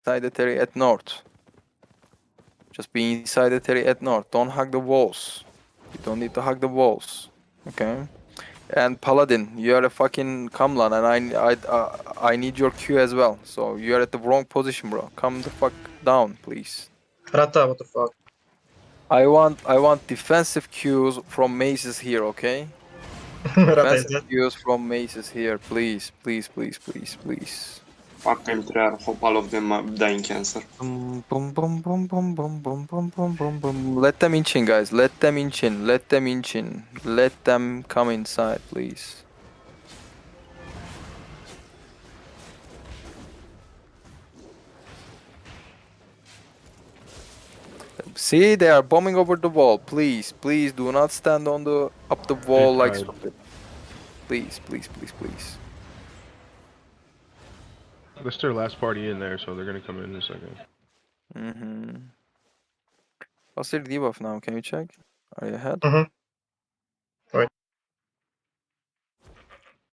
inside the terry at north. Just be inside the terry at north. Don't hug the walls. You don't need to hug the walls. Okay? And Paladin, you are a fucking Kamlan, and I need your Q as well. So you are at the wrong position, bro. Come the fuck down, please. Rata, what the fuck? I want defensive cues from maces here, okay? Rata is Defensive dead. cues from maces here, please, please, please, please, please. Fuck, I'm there. Hope all of them are dying cancer. Boom, boom, boom, boom, boom, boom, boom, boom, boom, boom, boom. Let them inch in, guys. Let them inch in. Let them inch in. Let them come inside, please. See, they are bombing over the wall. Please, please do not stand on the up the wall like tried. stupid. Please, please, please, please. That's their last party in there, so they're gonna come in a second. Mm-hmm. What's their debuff now? Can you check? Are you ahead? Mm-hmm.